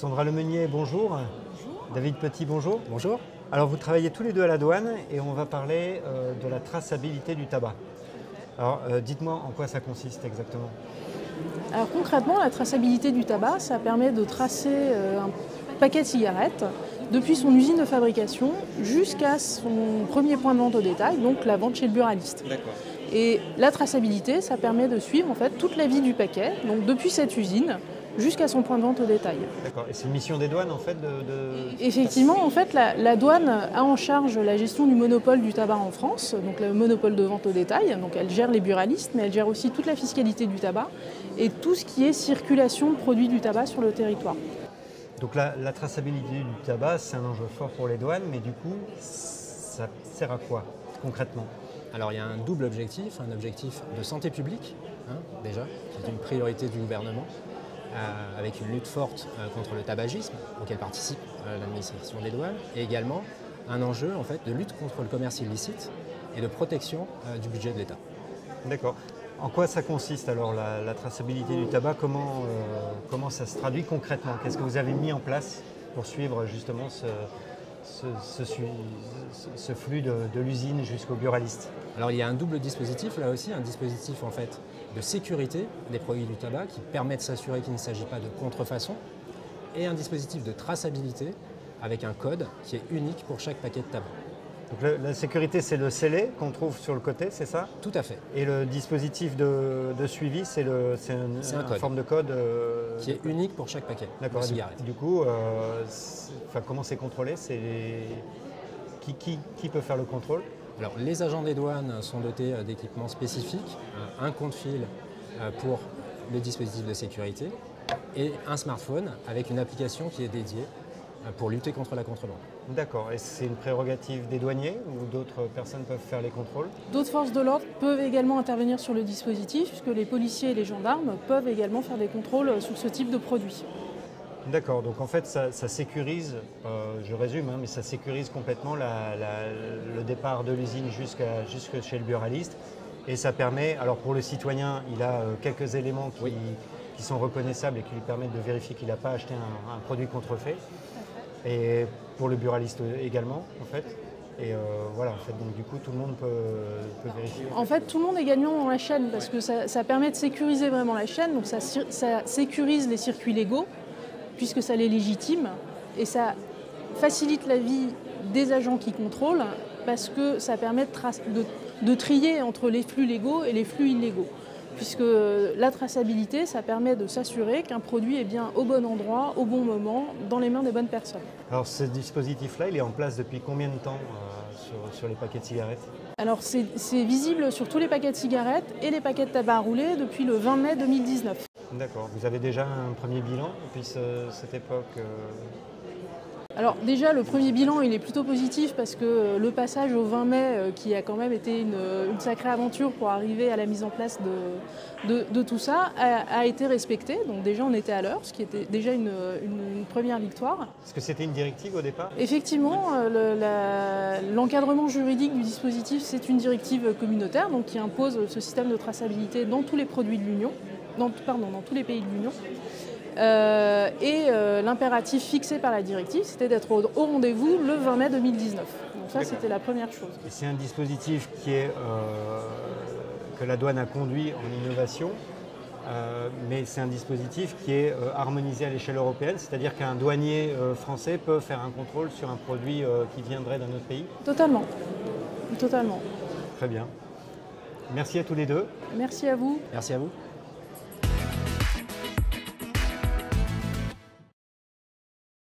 Sandra Lemeunier, bonjour. Bonjour. David Petit, bonjour. Bonjour. Alors vous travaillez tous les deux à la douane et on va parler de la traçabilité du tabac. Alors dites-moi en quoi ça consiste exactement. Alors concrètement, la traçabilité du tabac, ça permet de tracer un paquet de cigarettes depuis son usine de fabrication jusqu'à son premier point de vente au détail, donc la vente chez le buraliste. D'accord. Et la traçabilité, ça permet de suivre en fait toute la vie du paquet, donc depuis cette usine jusqu'à son point de vente au détail. D'accord. Et c'est une mission des douanes en fait Effectivement, en fait, la douane a en charge la gestion du monopole du tabac en France, donc le monopole de vente au détail. Donc elle gère les buralistes, mais elle gère aussi toute la fiscalité du tabac et tout ce qui est circulation de produits du tabac sur le territoire. Donc la traçabilité du tabac, c'est un enjeu fort pour les douanes, mais du coup, ça sert à quoi concrètement? Alors il y a un double objectif, un objectif de santé publique, déjà, qui est une priorité du gouvernement, avec une lutte forte contre le tabagisme, auquel participe l'administration des douanes, et également un enjeu en fait, de lutte contre le commerce illicite et de protection du budget de l'État. D'accord. En quoi ça consiste alors la traçabilité du tabac? Comment ça se traduit concrètement? Qu'est-ce que vous avez mis en place pour suivre justement ce flux de l'usine jusqu'au buraliste? Alors il y a un double dispositif, là aussi, un dispositif en fait de sécurité des produits du tabac qui permet de s'assurer qu'il ne s'agit pas de contrefaçon, et un dispositif de traçabilité avec un code qui est unique pour chaque paquet de tabac. Donc la sécurité, c'est le scellé qu'on trouve sur le côté, c'est ça? Tout à fait. Et le dispositif de suivi, c'est une code. forme de code Qui est unique pour chaque paquet de cigarettes. Du coup, comment c'est contrôlé? Qui peut faire le contrôle? Alors, les agents des douanes sont dotés d'équipements spécifiques, un compte-fil pour le dispositif de sécurité et un smartphone avec une application qui est dédiée pour lutter contre la contrebande. D'accord. Et c'est une prérogative des douaniers ou d'autres personnes peuvent faire les contrôles? D'autres forces de l'ordre peuvent également intervenir sur le dispositif, puisque les policiers et les gendarmes peuvent également faire des contrôles sur ce type de produit. D'accord, donc en fait ça sécurise, je résume, mais ça sécurise complètement le départ de l'usine jusque chez le buraliste, et ça permet, alors pour le citoyen, il a quelques éléments qui sont reconnaissables et qui lui permettent de vérifier qu'il n'a pas acheté un produit contrefait, et pour le buraliste également en fait. Et voilà, en fait, donc du coup, tout le monde peut vérifier. En fait, tout le monde est gagnant dans la chaîne, parce que ça permet de sécuriser vraiment la chaîne, donc ça sécurise les circuits légaux, puisque ça les légitime, et ça facilite la vie des agents qui contrôlent, parce que ça permet de trier entre les flux légaux et les flux illégaux. Puisque la traçabilité, ça permet de s'assurer qu'un produit est bien au bon endroit, au bon moment, dans les mains des bonnes personnes. Alors ce dispositif-là, il est en place depuis combien de temps sur les paquets de cigarettes? Alors c'est visible sur tous les paquets de cigarettes et les paquets de tabac à rouler depuis le 20 mai 2019. D'accord. Vous avez déjà un premier bilan depuis cette époque? Alors déjà, le premier bilan, il est plutôt positif parce que le passage au 20 mai, qui a quand même été une sacrée aventure pour arriver à la mise en place de tout ça, a été respecté. Donc déjà, on était à l'heure, ce qui était déjà une première victoire. Est-ce que c'était une directive au départ? Effectivement, l'encadrement juridique du dispositif, c'est une directive communautaire, donc qui impose ce système de traçabilité dans tous les produits de l'Union, dans tous les pays de l'Union. L'impératif fixé par la directive, c'était d'être au rendez-vous le 20 mai 2019. Donc ça, c'était la première chose. Et c'est un dispositif que la douane a conduit en innovation, mais c'est un dispositif qui est harmonisé à l'échelle européenne, c'est-à-dire qu'un douanier français peut faire un contrôle sur un produit qui viendrait d'un autre pays? Totalement. Totalement. Très bien. Merci à tous les deux. Merci à vous. Merci à vous.